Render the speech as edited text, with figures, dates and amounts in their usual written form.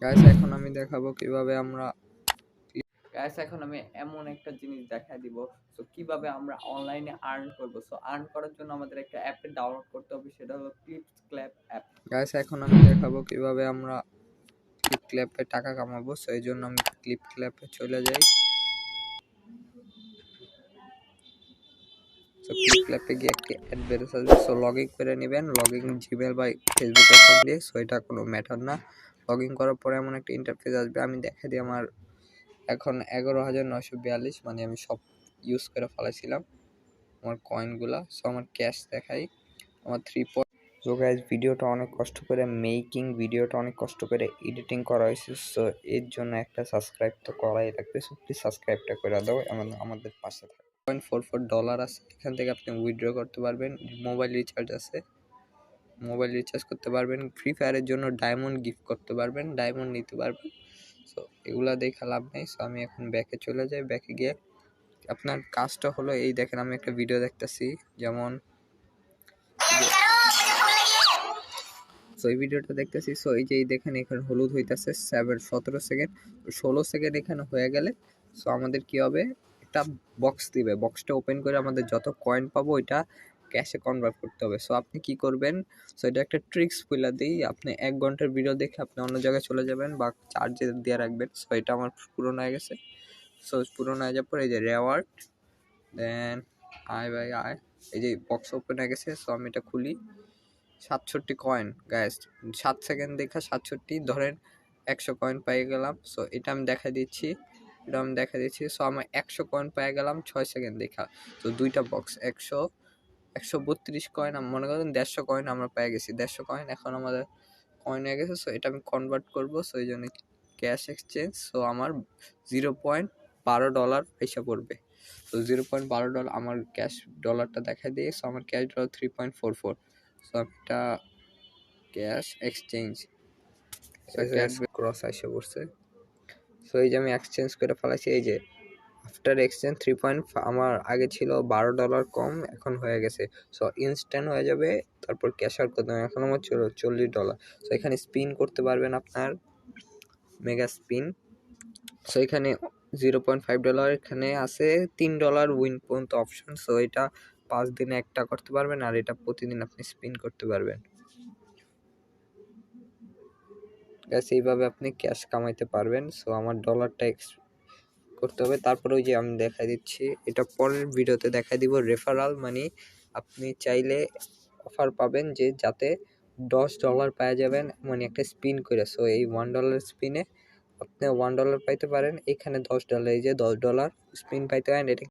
Guys এখন আমি দেখাবো কিভাবে আমরা এখন আমি এমন একটা জিনিস দেখাই দিব। সো কিভাবে আমরা অনলাইনে আর্ন করব। সো আর্ন করার জন্য আমাদের একটা অ্যাপ ডাউনলোড করতে হবে, সেটা হলো ক্লিপক্ল্যাপ অ্যাপ। গাইস এখন আমি দেখাবো কিভাবে আমরা ক্লিপক্ল্যাপে টাকা কামাবো। সো এই জন্য আমি ক্লিপক্ল্যাপে চলে যাই। সো ক্লিপক্ল্যাপে গিয়ে একটি অ্যাড্রেস আসবে। সো লগ ইন করে নেবেন, লগ ইন জিমেল বা ফেসবুক অ্যাকাউন্ট দিয়ে। সো এটা কোনো ম্যাটার না। লগ ইন করার পরে এমন একটা ইন্টারফেস আসবে। আমি দেখা দিই আমার এখন 11,942, মানে আমি সব ইউজ করে ফেলেছিলাম আমার কয়েনগুলা। সো আমার ক্যাশ দেখাই আমার 3 সো গাইজ ভিডিওটা অনেক কষ্ট করে ভিডিওটা অনেক কষ্ট করে এডিটিং করা হয়েছে। সো এর জন্য একটা সাবস্ক্রাইব তো করাই লাগবে। সো প্লিজ সাবস্ক্রাইবটা করে দাও, আমাদের পাশে থাকো। $0.44 আছে, এখান থেকে আপনি উইথড্র করতে পারবেন। মোবাইল রিচার্জ আছে, মোবাইল রিচার্জ করতে পারবেন। ফ্রি ফায়ারের জন্য ডায়মন্ড গিফট করতে পারবেন, ডায়মন্ড নিতে পারবেন। সো এগুলা দেখে লাভ নেই। সো আমি এখন ব্যাকে চলে যাই। ব্যাকে গিয়ে আপনার কাজটা হলো এই দেখেন, আমি একটা ভিডিও দেখতেছি, যেমন সো এই ভিডিওটা দেখতেছি। সো এই যে দেখেন এখানে হলুদ হইতেছে 17 সেকেন্ড, 16 সেকেন্ড এখানে হয়ে গেলে সো আমাদের কি হবে, একটা বক্স দিবে। বক্সটা ওপেন করে আমাদের যত কয়েন পাবো ওইটা ক্যাশে কনভার্ট করতে হবে। সো আপনি কি করবেন, সো এটা একটা ট্রিক্স বলে দিই। আপনি 1 ঘন্টার ভিডিও দেখে আপনি অন্য জায়গায় চলে যাবেন বা চার্জে দিয়ে রাখবেন। সো এটা আমার পুরনো হয়ে গেছে। সো পুরনো হয়ে যাওয়ার পরে এই যে রেওয়ার্ড, দেন আয় ভাই আয়, এই যে বক্স ওপেন হয়ে গেছে। সো আমি এটা খুলি, 67 কয়েন গাইস, 7 সেকেন্ড দেখা 67, ধরেন 100 কয়েন পেয়ে গেলাম। সো এটা আমি দেখা দিচ্ছি, সো আমার 100 কয়েন পেয়ে গেলাম 6 সেকেন্ড দেখা। তো দুইটা বক্স 132 কয়েন, মনে করেন 150 কয়েন আমরা পেয়ে গেছি। 150 কয়েন এখন আমাদের কয়েন হয়ে গেছে। সো এটা আমি কনভার্ট করব। সো এই জন্য ক্যাশ এক্সচেঞ্জ। সো আমার $0.12 পয়সা পড়বে। তো $0.12 আমার ক্যাশ ডলারটা দেখা দিয়ে। সো আমার ক্যাশ ডলার 3.44। সো একটা ক্যাশ এক্সচেঞ্জ ক্রস আসে পড়ছে। সো এই যে আমি এক্সচেঞ্জ করে ফেলাইছি। এই যে আফটার এক্সচেঞ্জ 3. আমার আগে ছিল $12 কম, এখন হয়ে গেছে। সো ইনস্ট্যান্ট হয়ে যাবে। তারপর ক্যাশ আউট করতে হবে। এখন আমার $40। সো এখানে স্পিন করতে পারবেন আপনার মেগা স্পিন। সো এখানে $0.5, এখানে আছে $3 উইন পর্যন্ত অপশন। সো এটা 5 দিনে একটা করতে পারবেন, আর এটা প্রতিদিন আপনি স্পিন করতে পারবেন। এইভাবে আপনি ক্যাশ কামাইতে পারবেন। সো আমার ডলারটা করতে হবে। তারপরে ওই যে আমি দেখা দিচ্ছি, এটা পরের ভিডিওতে দেখা দিব, রেফারাল মানি। আপনি চাইলে অফার পাবেন যে যাতে $10 পাওয়া যাবেন, মানে একটা স্পিন করে। সো এই $1 স্পিনে আপনি $1 পাইতে পারেন। এখানে $10, এই যে $10 স্পিন পাইতে পারেন। এটা